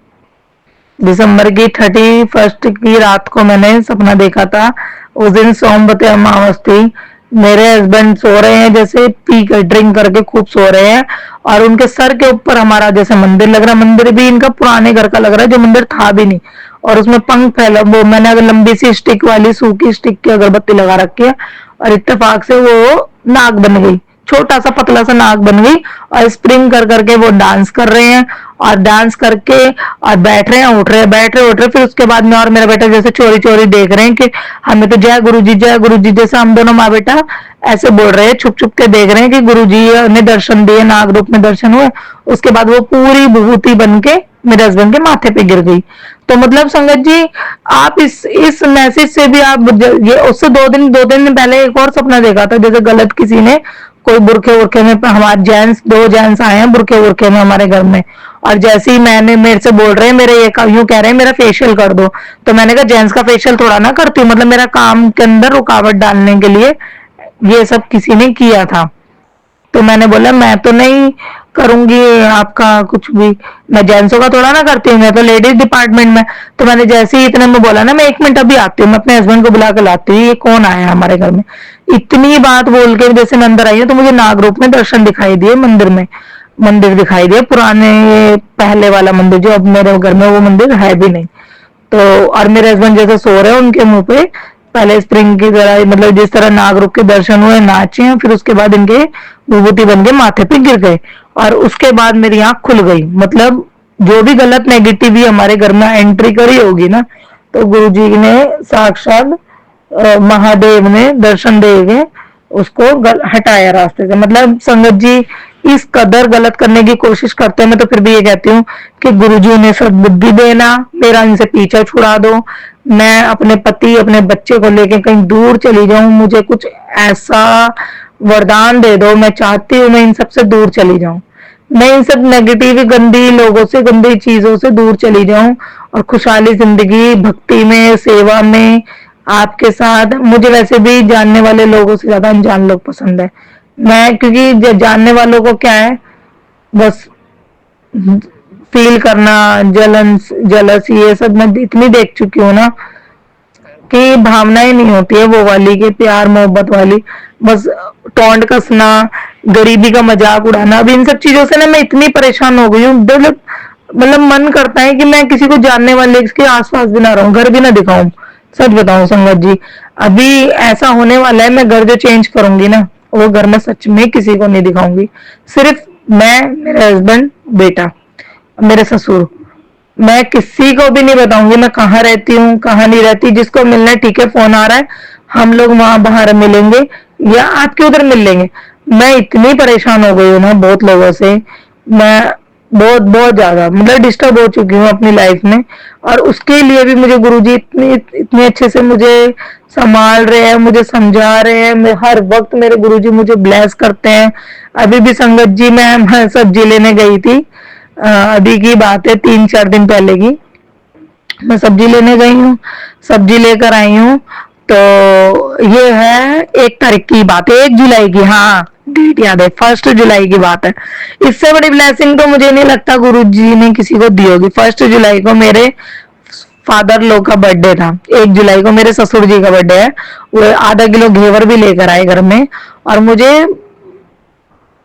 दिसंबर की 31 की रात को मैंने सपना देखा था। उस दिन सोमवती अमावस थी। मेरे हस्बैंड सो रहे हैं, जैसे पी कर ड्रिंक करके खूब सो रहे हैं, और उनके सर के ऊपर हमारा जैसे मंदिर लग रहा, मंदिर भी इनका पुराने घर का लग रहा है, जो मंदिर था भी नहीं। और उसमें पंख फैला, वो मैंने अगर लंबी सी स्टिक वाली सूखी स्टिक की अगरबत्ती लगा रखी है, और इत्तेफाक से वो नाग बन गई, छोटा सा पतला सा नाग बन गई, और स्प्रिंग कर करके वो डांस कर रहे हैं, और डांस करके और बैठ रहे हैं, उठ रहे हैं, बैठ रहे उठ रहे। फिर उसके बाद में और मेरा बेटा जैसे चोरी चोरी देख रहे हैं कि हमें तो जय गुरु जी जय गुरु जी, जैसे हम दोनों माँ बेटा ऐसे बोल रहे हैं, छुप छुप के देख रहे हैं कि गुरु जी ने दर्शन दिए, नाग रूप में दर्शन हुए। उसके बाद वो पूरी विभूति बन के मेरे हस्बैंड के माथे पे गिर गई। तो मतलब संगत जी, आप इस मैसेज से भी आप ये, उससे 2 दिन पहले एक और सपना देखा था, जैसे गलत किसी ने कोई बुरखे उरखे में, हमारे जेंट्स 2 जेंट्स आए हैं बुरखे उरखे में हमारे घर में, और जैसे ही मैंने मेरे से बोल रहे हैं, मेरे ये यूं कह रहे हैं मेरा फेशियल कर दो। तो मैंने कहा जेंट्स का फेशियल थोड़ा ना करती हूँ, मतलब मेरा काम के अंदर रुकावट डालने के लिए ये सब किसी ने किया था। तो मैंने बोला मैं तो नहीं करूंगी आपका कुछ भी, मैं जेंट्सों का थोड़ा ना करती हूँ, मैं तो लेडीज डिपार्टमेंट में। तो मैंने जैसे ही इतने में बोला ना, मैं 1 मिनट अभी आती हूँ, मैं अपने हस्बैंड को बुला कर लाती हूँ, ये कौन आया हमारे घर में। इतनी बात बोल के जैसे मैं अंदर आई हूँ, तो मुझे नाग रूप में दर्शन दिखाई दिए, मंदिर में मंदिर दिखाई दिया, पुराने पहले वाला मंदिर, जो अब मेरे घर में वो मंदिर है भी नहीं। तो और मेरे हस्बैंड जैसे सो रहे हैं, उनके मुंह पे पहले स्प्रिंग की तरह, मतलब जिस तरह नाग रूप के दर्शन हुए, नाचे, फिर उसके बाद इनके विभूति बन के माथे पे गिर गए, और उसके बाद मेरी आंख खुल गई। मतलब जो भी गलत नेगेटिव हमारे घर में एंट्री करी होगी ना, तो गुरु जी ने साक्षात महादेव ने दर्शन दे के उसको हटाया रास्ते से। मतलब संगत जी, इस कदर गलत करने की कोशिश करते हैं, मैं तो फिर भी ये कहती हूँ कि गुरुजी ने सद्बुद्धि देना, मेरा इनसे पीछा छुड़ा दो, मैं अपने पति अपने बच्चे को लेके कहीं दूर चली जाऊं, मुझे कुछ ऐसा वरदान दे दो, मैं चाहती हूँ मैं इन सबसे दूर चली जाऊं, मैं इन सब नेगेटिव गंदी लोगों से, गंदी चीजों से दूर चली जाऊं, और खुशहाली जिंदगी भक्ति में, सेवा में आपके साथ। मुझे वैसे भी जानने वाले लोगों से ज्यादा अनजान लोग पसंद है। मैं क्योंकि जानने वालों को क्या है, बस फील करना, जलन जलस, ये सब मैं इतनी देख चुकी हूँ ना कि भावनाएं नहीं होती है वो वाली, कि प्यार मोहब्बत वाली, बस टोंड कसना, गरीबी का मजाक उड़ाना। अब इन सब चीजों से ना मैं इतनी परेशान हो गई हूँ, मतलब मन करता है कि मैं किसी को जानने वाले के आसपास भी ना रहूं, घर भी ना दिखाऊं, सच बताऊं संगत जी, अभी ऐसा होने वाला है, मैं घर जो चेंज करूंगी ना, वो घर में सच में किसी को नहीं दिखाऊंगी। सिर्फ मैं, मेरे हस्बैंड, बेटा, मेरे ससुर, मैं किसी को भी नहीं बताऊंगी मैं कहाँ रहती हूँ कहाँ नहीं रहती। जिसको मिलना है ठीक है, फोन आ रहा है, हम लोग वहां बाहर मिलेंगे या आपके उधर मिल लेंगे। मैं इतनी परेशान हो गई हूँ ना बहुत लोगों से, मैं बहुत बहुत ज्यादा मतलब डिस्टर्ब हो चुकी हूँ अपनी लाइफ में। और उसके लिए भी मुझे गुरुजी इतनी इतने अच्छे से मुझे संभाल रहे हैं, मुझे समझा रहे हैं। हर वक्त मेरे गुरुजी मुझे ब्लेस करते हैं। अभी भी संगत जी मैं सब्जी लेने गई थी, अभी की बात है 3-4 दिन पहले की। मैं सब्जी लेने गई हूँ, सब्जी लेकर आई हूँ, तो ये है 1 तारीख की बात है, 1 जुलाई की, हाँ डेट याद है, 1 जुलाई की बात है। इससे बड़ी ब्लेसिंग तो मुझे नहीं लगता गुरु जी ने किसी को दी होगी। 1 जुलाई को मेरे फादर लोग का बर्थडे था, 1 जुलाई को मेरे ससुर जी का बर्थडे है। वो आधा किलो घेवर भी लेकर आए घर में, और मुझे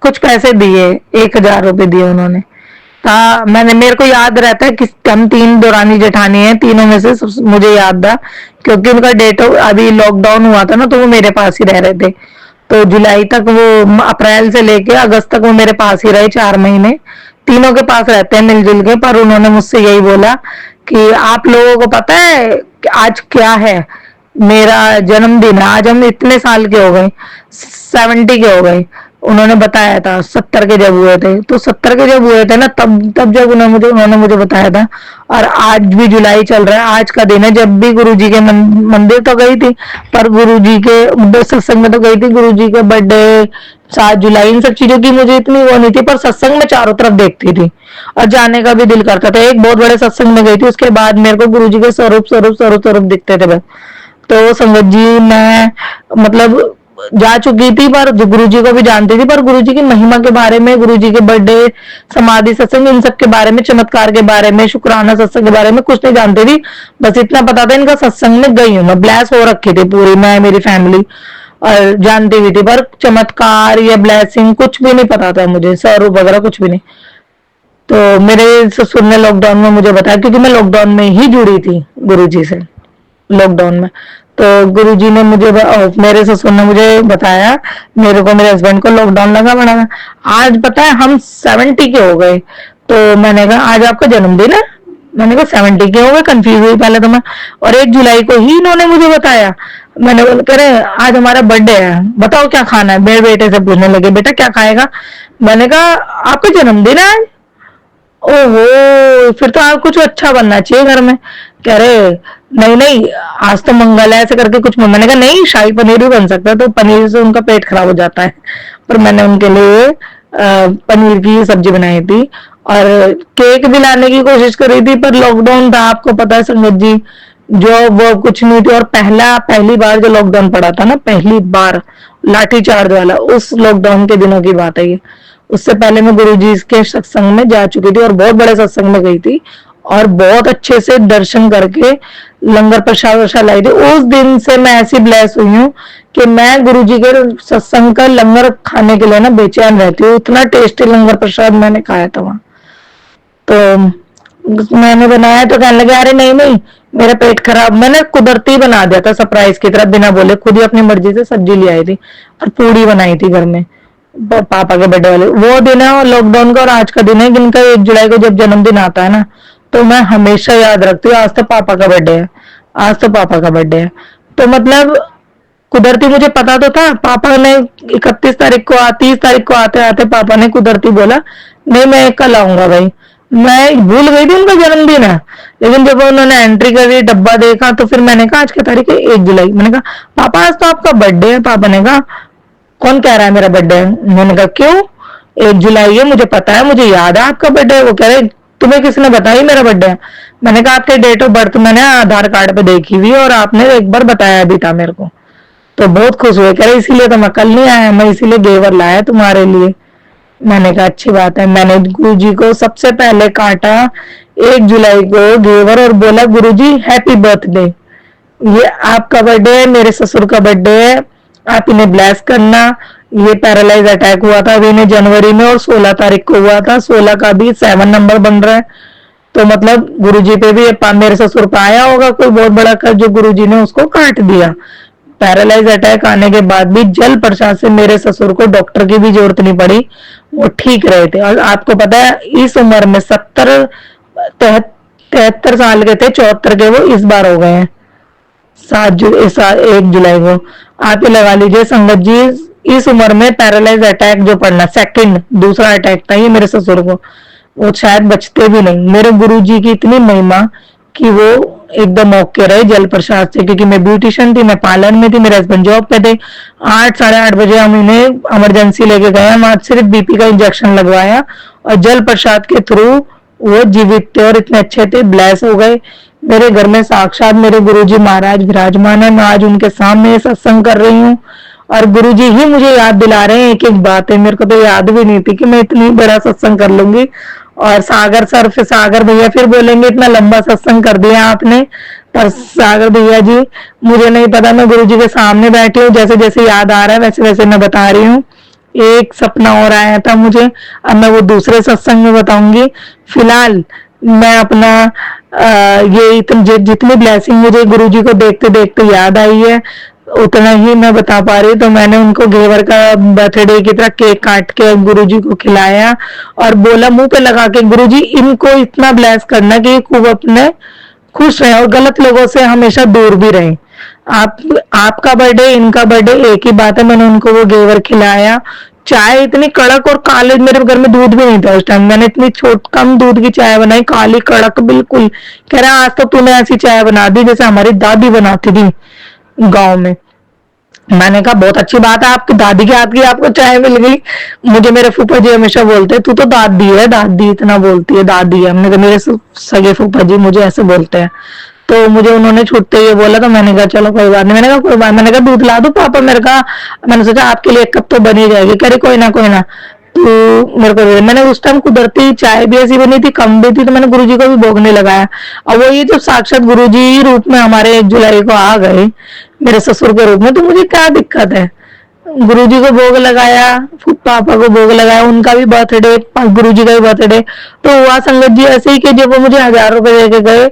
कुछ पैसे दिए, 1,000 रुपए दिए उन्होंने। था मैंने, मेरे को याद रहता है कि हम 3 दौरानी जेठानी है, तीनों में से मुझे याद था, क्योंकि उनका डेट अभी लॉकडाउन हुआ था ना, तो वो मेरे पास ही रह रहे थे। तो जुलाई तक वो, अप्रैल से लेके अगस्त तक वो मेरे पास ही रहे, 4 महीने तीनों के पास रहते हैं मिलजुल के। पर उन्होंने मुझसे यही बोला कि आप लोगों को पता है कि आज क्या है, मेरा जन्मदिन है। आज हम इतने साल के हो गए, 70 के हो गए। उन्होंने बताया था 70 के जब हुए थे, तो 70 के जब हुए थे ना, तब तब जब उन्होंने मुझे बताया था। और आज भी जुलाई चल रहा है, आज का दिन है। जब भी गुरुजी के मंदिर तो गई थी, पर गुरुजी के सत्संग में तो गई थी। गुरुजी के बर्थडे, 7 जुलाई, इन सब चीजों की मुझे इतनी वो नहीं थी, पर सत्संग में चारों तरफ देखती थी और जाने का भी दिल करता था। एक बहुत बड़े सत्संग में गई थी, उसके बाद मेरे को गुरुजी के स्वरूप स्वरूप स्वरूप स्वरूप दिखते थे बस। तो संगत जी मैं मतलब जा चुकी थी, पर गुरु जी को भी जानती थी, पर गुरु जी की महिमा के बारे में, गुरु जी के बर्थडे, समाधि सत्संग, इन सब के बारे में, चमत्कार के बारे में, शुक्राना सत्संग के बारे में कुछ नहीं जानती थी। बस इतना पता था इनका सत्संग में गई हूँ मैं, ब्लेस हो रखी थी पूरी मैं, मेरी फैमिली, और जानती भी थी, पर चमत्कार या ब्लेसिंग कुछ भी नहीं पता था मुझे, स्वरूप वगैरह कुछ भी नहीं। तो मेरे ससुर ने लॉकडाउन में मुझे बताया, क्योंकि मैं लॉकडाउन में ही जुड़ी थी गुरु जी से, लॉकडाउन में। तो गुरुजी ने मुझे, मेरे ससुर ने मुझे बताया, मेरे को, मेरे हस्बैंड को लॉकडाउन लगा बड़ा। आज पता है हम 70 के हो गए। तो मैंने कहा आज आपका जन्मदिन है? मैंने कहा 70 के हो गए, कंफ्यूज हुई पहले तो मैं। और 1 जुलाई को ही इन्होंने मुझे बताया। मैंने बोला, कह रहे आज हमारा बर्थडे है, बताओ क्या खाना है। मेरे बेटे से पूछने लगे, बेटा क्या खाएगा? मैंने कहा आपका जन्मदिन है आज? ओहो, फिर तो आप कुछ अच्छा बनना चाहिए घर में। कह रहे नहीं नहीं, आज तो मंगल है, ऐसे करके कुछ। मैंने कहा नहीं, शाही पनीर भी बन सकता है, तो पनीर से उनका पेट खराब हो जाता है। पर मैंने उनके लिए पनीर की सब्जी बनाई थी, और केक भी लाने की कोशिश करी थी, पर लॉकडाउन था, आपको पता है संगत जी, जो वो कुछ नहीं थी। और पहली बार जो लॉकडाउन पड़ा था ना, पहली बार लाठी चार्ज वाला, उस लॉकडाउन के दिनों की बात है ये। उससे पहले मैं गुरुजी के सत्संग में जा चुकी थी, और बहुत बड़े सत्संग में गई थी, और बहुत अच्छे से दर्शन करके लंगर प्रसाद वर्षा लाई थी। उस दिन से मैं ऐसी ब्लेस हुई हूँ कि मैं गुरुजी के सत्संग का लंगर खाने के लिए ना बेचैन रहती हूँ। इतना टेस्टी लंगर प्रसाद मैंने खाया था वहां। तो मैंने बनाया तो कहने लगे अरे नहीं नहीं, मेरा पेट खराब। मैंने कुदरती बना दिया था, सरप्राइज की तरह, बिना बोले, खुद ही अपनी मर्जी से सब्जी ले आई थी और पूड़ी बनाई थी घर में, पापा के बर्थडे वाले। वो दिन है लॉकडाउन का, और आज का दिन है जिनका 1 जुलाई को जब जन्मदिन आता है ना, तो मैं हमेशा याद रखती हूँ, आज तो पापा का बर्थडे है, आज तो पापा का बर्थडे है। तो मतलब कुदरती मुझे पता तो था। पापा ने 31 तारीख को, 30 तारीख को आते आते पापा ने कुदरती बोला नहीं मैं कल आऊंगा भाई। मैं भूल गई थी उनका जन्मदिन है, लेकिन जब उन्होंने एंट्री करी, डब्बा देखा, तो फिर मैंने कहा आज की तारीख है 1 जुलाई। मैंने कहा पापा आज तो आपका बर्थडे है। पापा ने कहा कौन कह रहा है मेरा बर्थडे है? मैंने कहा क्यों, 1 जुलाई है, मुझे पता है, मुझे याद है आपका बर्थडे है। वो कह रहे तुम्हें किसने बताया मेरा बर्थडे है? मैंने कहा आपके डेट ऑफ बर्थ मैंने आधार कार्ड पे देखी हुई, और आपने एक बार बताया भी था मेरे को। तो बहुत खुश हुए, कह रहे इसीलिए तो मैं कल नहीं आया, मैं इसीलिए घेवर लाया तुम्हारे लिए। मैंने कहा अच्छी बात है। मैंने गुरु जी को सबसे पहले काटा 1 जुलाई को घेवर, और बोला गुरु जी हैप्पी बर्थडे, ये आपका बर्थडे है, मेरे ससुर का बर्थडे है, आप इन्हें ब्लेस करना। ये पैरालाइज अटैक हुआ था अभी इन्हें जनवरी में, और 16 तारीख को हुआ था, 16 का भी 7 नंबर बन रहा है। तो मतलब गुरुजी पे भी मेरे ससुर पे आया होगा कोई बहुत बड़ा कर्ज, जो गुरुजी ने उसको काट दिया। पैरालाइज अटैक आने के बाद भी जल प्रसाद से मेरे ससुर को डॉक्टर की भी जरूरत नहीं पड़ी, वो ठीक रहे थे। और आपको पता है इस उम्र में 73 साल के थे, 74 के वो इस बार हो गए हैं 1 जुलाई को। आप ये लगा लीजिए संगत जी, इस उम्र में पैरालाइज अटैक जो पड़ना, सेकंड दूसरा अटैक था ये मेरे ससुर को, वो शायद बचते भी नहीं। मेरे गुरुजी की इतनी महिमा कि वो एकदम ओके रहे जल प्रसाद से, क्योंकि मैं ब्यूटिशियन थी, मैं पार्लर में थी, मेरे हस्बैंड जॉब पे थे। 8 साढ़े 8 बजे हम इन्हें इमरजेंसी लेके गए, हम आज सिर्फ बीपी का इंजेक्शन लगवाया और जल प्रसाद के थ्रू वो जीवित थे और इतने अच्छे थे, ब्लेस हो गए। मेरे घर में साक्षात मेरे गुरुजी महाराज विराजमान है, मैं आज उनके सामने सत्संग कर रही हूँ और गुरुजी ही मुझे याद दिला रहे हैं एक एक बात है, मेरे को तो याद भी नहीं थी कि मैं इतनी बड़ा सत्संग कर लूंगी। और सागर सर, फिर सागर भैया फिर बोलेंगे इतना लंबा सत्संग कर दिया आपने, पर सागर भैया जी मुझे नहीं पता, मैं गुरुजी के सामने बैठी हूँ, जैसे जैसे याद आ रहा है वैसे वैसे मैं बता रही हूँ। एक सपना और आया था मुझे, अब मैं वो दूसरे सत्संग में बताऊंगी। फिलहाल मैं अपना ये इतनी जितनी ब्लेसिंग मुझे गुरुजी को देखते देखते याद आई है उतना ही मैं बता पा रही हूँ। तो मैंने उनको घेवर का बर्थडे की तरह केक काट के गुरुजी को खिलाया और बोला मुंह पे लगा के, गुरुजी इनको इतना ब्लेस करना कि ये खूब अपने खुश रहे और गलत लोगों से हमेशा दूर भी रहे। आप आपका बर्थडे इनका बर्थडे एक ही बात है। मैंने उनको वो घेवर खिलाया, चाय इतनी कड़क और काले, मेरे घर में दूध भी नहीं था उस टाइम, मैंने इतनी कम दूध की चाय बनाई, काली कड़क बिल्कुल। कह रहा आज तो तूने ऐसी चाय बना दी जैसे हमारी दादी बनाती थी गांव में। मैंने कहा बहुत अच्छी बात है, आपकी दादी के हाथ की आपको चाय मिल गई। मुझे मेरे फूफा जी हमेशा बोलते हैं तू तो दादी है, दादी इतना बोलती है, दादी है। हमने कहा मेरे सगे फूफा जी मुझे ऐसे बोलते हैं। तो मुझे उन्होंने छूटते हुए बोला, तो मैंने कहा चलो कोई बात नहीं, मैंने कहा कोई बात, मैंने कहा दूध ला दो पापा, मेरे कहा मैंने सोचा आपके लिए 1 कप तो बनी जाएगी। कह रही कोई ना तो मेरे को मैंने उस टाइम कुदरती चाय भी ऐसी बनी थी, कम भी थी, तो मैंने गुरुजी को भी भोग नहीं लगाया। और वो ये जब साक्षात गुरुजी रूप में हमारे 1 जुलाई को आ गए मेरे ससुर के रूप में, तो मुझे क्या दिक्कत है। गुरुजी को भोग लगाया, पापा को भोग लगाया, उनका भी बर्थडे, गुरुजी का भी बर्थडे। तो हुआ संगत जी ऐसे ही कि जब वो मुझे 1000 रुपए देके गए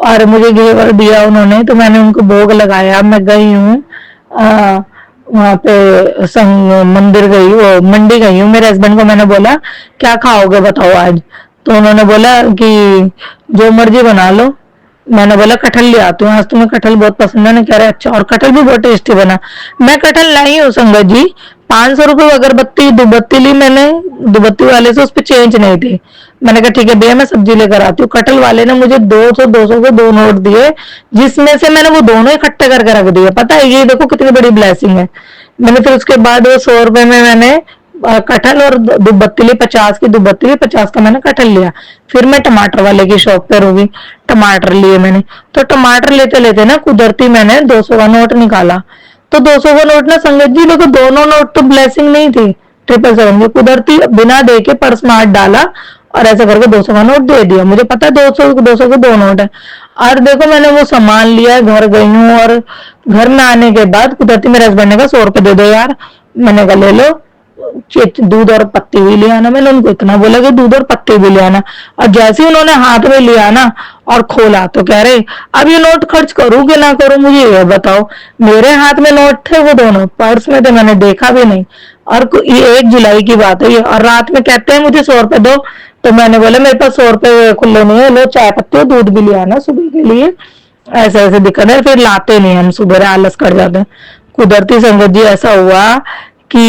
और मुझे घेवर दिया उन्होंने, तो मैंने उनको भोग लगाया। मैं गई हूँ वहां पे संग मंदिर गई, वो मंडी गई हूँ। मेरे हस्बैंड को मैंने बोला क्या खाओगे बताओ आज, तो उन्होंने बोला कि जो मर्जी बना लो। मैंने बोला कटहल ले आती हूँ, आज तुम्हें कटहल बहुत पसंद है ना। कह रहे अच्छा, और कटहल भी बहुत टेस्टी बना। मैं कटहल लाई हूँ संगत जी, 500 रुपये अगरबत्ती दुबत्ती ली मैंने, दुबत्ती वाले से उस पर चेंज नहीं थी। मैंने कहा ठीक है भैया मैं सब्जी लेकर आती हूँ। कटहल वाले ने मुझे 200 के 2 नोट दिए, जिसमें से मैंने वो दोनों इकट्ठे करके रख दिए। पता है ये देखो कितनी बड़ी ब्लेसिंग है। मैंने फिर उसके बाद वो 100 रुपए में मैंने कटहल और दुबत्ती ली, 50 की दुबत्ती ली, 50 का मैंने कटहल लिया। फिर मैं टमाटर वाले की शॉप पर रुकी, टमाटर लिए मैंने। तो टमाटर लेते लेते ना कुदरती मैंने 200 का नोट निकाला। तो 200 का नोट ना संगत जी देखो, दोनों नोट तो ब्लेसिंग नहीं थी, 777 की, कुदरती बिना दे के पर्स में हाथ डाला और ऐसा करके 200 का नोट दे दिया। मुझे पता है 200 के 2 नोट है। और देखो मैंने वो सामान लिया, घर गई हूँ और घर में आने के बाद कुदरती मेरे हस्बैंड ने कहा 100 रुपए दे दो यार। मैंने कहा ले लो, दूध और पत्ती भी ले आना। मैंने उनको इतना बोला कि दूध और पत्ती भी ले आना। और जैसे ही उन्होंने हाथ में लिया ना और खोला तो कह रहे अब ये नोट खर्च करूं कि ना करूं मुझे ये बताओ। मेरे हाथ में नोट थे, वो दोनों पर्स में थे, मैंने देखा भी नहीं। और ये 1 जुलाई की बात है ये, और रात में कहते हैं मुझे 100 रुपए दो। तो मैंने बोला मेरे पास 100 रुपए खुले नहीं है, लो चाय पत्ती और दूध भी ले आना सुबह के लिए। ऐसे ऐसे दिक्कत है, फिर लाते नहीं हम, सुबह आलस कर जाते हैं। कुदरती संगत जी ऐसा हुआ कि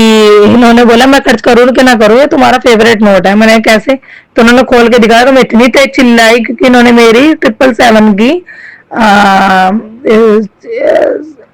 इन्होंने बोला मैं खर्च करूँ कि ना करूँ, ये तुम्हारा फेवरेट नोट है। मैंने कैसे, तो उन्होंने खोल के दिखाया, तो मैं इतनी तेज चिल्लाई क्योंकि इन्होंने मेरी 777 की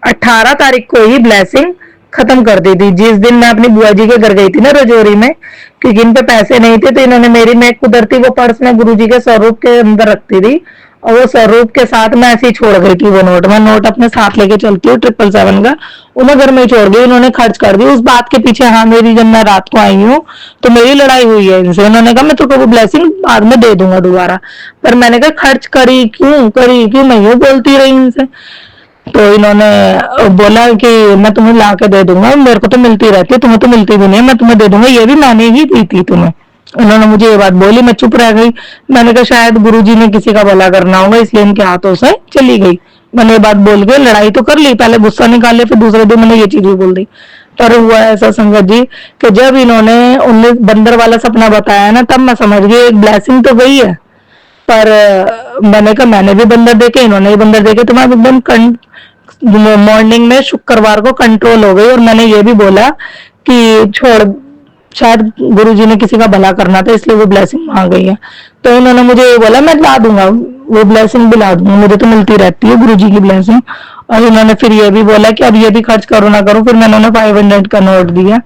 18 तारीख को ही ब्लेसिंग खत्म कर दी थी। जिस दिन मैं अपनी बुआ जी के घर गई थी ना रजौरी में, क्योंकि इन पे पैसे नहीं थे, तो इन्होंने मेरी, मैं कुदरती वो पर्स में गुरुजी के स्वरूप के अंदर रखती थी और वो स्वरूप के साथ मैं ऐसे ही छोड़ गई थी वो नोट। मैं नोट अपने साथ लेके चलती हूँ 777 का, उन्हें घर में ही छोड़ गई। उन्होंने खर्च कर दी उस बात के पीछे। हाँ मेरी, जब मैं रात को आई हूँ तो मेरी लड़ाई हुई है इनसे। उन्होंने कहा मैं तुमको वो ब्लेसिंग बाद में दे दूंगा दोबारा, पर मैंने कहा खर्च करी क्यों, मैं यूं बोलती रही इनसे। तो इन्होंने बोला कि मैं तुम्हें ला के दे दूंगा, मेरे को तो मिलती रहती है, तुम्हें तो मिलती भी नहीं, मैं तुम्हें दे दूंगा, ये भी मैंने ही दी थी तुम्हें। उन्होंने मुझे ये बात बोली, मैं चुप रह गई। मैंने कहा शायद गुरुजी ने किसी का भला करना होगा इसलिए इनके हाथों से चली गई। मैंने ये बात बोल के लड़ाई तो कर ली, पहले गुस्सा निकाले, फिर दूसरे दिन मैंने ये चीज भी बोल दी। पर हुआ ऐसा संगत जी कि जब इन्होंने 19 बंदर वाला सपना बताया ना, तब मैं समझ गई एक ब्लेसिंग तो गई है। पर मैंने कहा मैंने भी बंदर देखे, इन्होंने भी बंदर देखे, तो मैं एकदम मॉर्निंग में शुक्रवार को कंट्रोल हो गई। और मैंने ये भी बोला कि छोड़, शायद गुरुजी ने किसी का भला करना था इसलिए वो ब्लेसिंग मांग गई है। तो उन्होंने मुझे ये बोला मैं ला दूंगा, वो ब्लेसिंग भी ला दूंगा, मुझे तो मिलती रहती है गुरुजी की ब्लेसिंग। और उन्होंने फिर ये भी बोला कि अब ये भी खर्च करो ना करो। फिर मैंने उन्हें 500 का नोट दिया।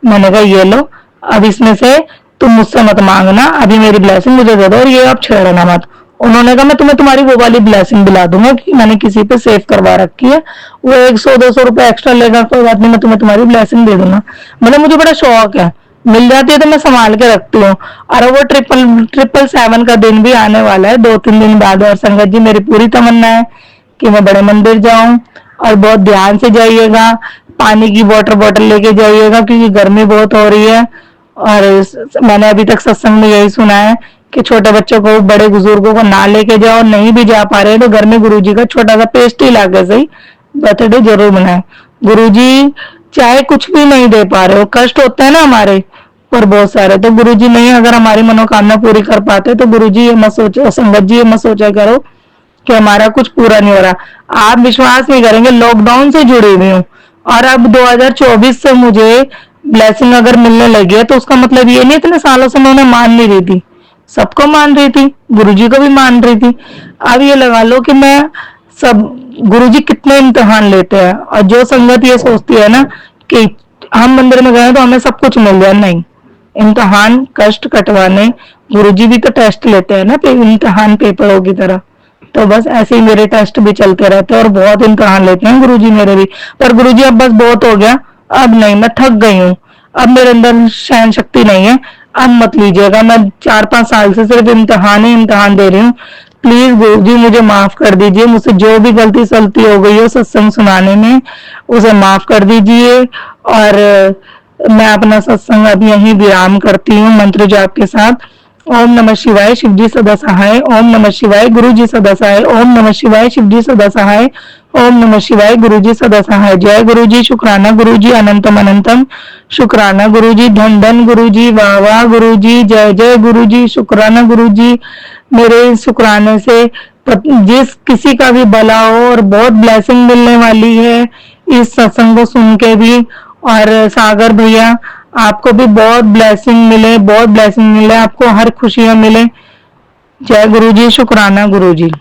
मैंने कहा ये लो, अब इसमें से तुम मुझसे मत मांगना, अभी मेरी ब्लेसिंग मुझे दे दो और ये अब छेड़ना मत। उन्होंने कहा मैं तुम्हें तुम्हारी वो वाली ब्लेसिंग दिला दूंगा कि मैंने किसी पे सेव करवा रखी है, वो 100-200 रुपए एक्स्ट्रा लेगा, कोई बात नहीं, मैं तुम्हें तुम्हारी ब्लेसिंग दे दूंगा। मतलब मुझे बड़ा शौक है, मिल जाती है तो मैं संभाल के रखती हूँ। और वो 777 का दिन भी आने वाला है 2-3 दिन बाद। और संगत जी मेरी पूरी तमन्ना है कि मैं बड़े मंदिर जाऊं, और बहुत ध्यान से जाइएगा, पानी की वाटर बॉटल लेके जाइएगा क्योंकि गर्मी बहुत हो रही है। और मैंने अभी तक सत्संग में यही सुना है कि छोटे बच्चों को, बड़े बुजुर्गों को ना लेके जाओ, नहीं भी जा पा रहे तो घर में गुरुजी का छोटा सा पेस्ट्री लाके सही बर्थडे जरूर मनाए। गुरुजी चाहे कुछ भी नहीं दे पा रहे हो, कष्ट होते हैं ना हमारे पर बहुत सारे, तो गुरुजी नहीं अगर हमारी मनोकामना पूरी कर पाते तो गुरुजी ये मत सोचो, संगत जी ये मत सोचा करो कि हमारा कुछ पूरा नहीं हो रहा। आप विश्वास नहीं करेंगे, लॉकडाउन से जुड़ी हुई हूँ और अब 2024 से मुझे ब्लेसिंग अगर मिलने लगी है तो उसका मतलब ये नहीं इतने सालों से मैं उन्हें मान नहीं रही थी, सबको मान रही थी, गुरुजी को भी मान रही थी। अब ये लगा लो कि मैं सब, गुरुजी कितने इम्तिहान लेते हैं। और जो संगत ये सोचती है ना कि हम मंदिर में गए तो हमें सब कुछ मिल जाए, नहीं, इम्तिहान कष्ट कटवाने गुरुजी भी तो टेस्ट लेते हैं ना, इम्तिहान पेपरों की तरह। तो बस ऐसे ही मेरे टेस्ट भी चलते रहते हैं और बहुत इम्तिहान लेते हैं गुरुजी मेरे भी। पर गुरुजी अब बस बहुत हो गया, अब नहीं, मैं थक गई हूँ, अब मेरे अंदर सहन शक्ति नहीं है, अब मत लीजिएगा। मैं 4-5 साल से सिर्फ इम्तिहान ही इम्तिहान दे रही हूँ। प्लीज गुरुजी मुझे माफ कर दीजिए, मुझसे जो भी गलती सलती हो गई हो सत्संग सुनाने में उसे माफ कर दीजिए। और मैं अपना सत्संग अब यहीं विराम करती हूँ मंत्र जाप के साथ। ओम नमः शिवाय, शिवजी सदा सहाय। ओम नमः शिवाय, गुरुजी सदा सहाय। ओम नमः शिवाय, शिवजी सदा सहाय। ओम नमः शिवाय, गुरुजी सदा सहाय। जय गुरुजी, शुक्राना गुरुजी, अनंतम अनंतम शुक्राना गुरुजी, धन धन गुरुजी, वाह वाह गुरुजी, जय जय गुरुजी, शुक्राना गुरुजी। मेरे शुक्राने से जिस किसी का भी भला हो और बहुत ब्लेसिंग मिलने वाली है इस सत्संग को सुन के भी। और सागर भैया आपको भी बहुत ब्लेसिंग मिले, बहुत ब्लेसिंग मिले, आपको हर खुशियां मिले। जय गुरुजी, शुक्राना गुरुजी।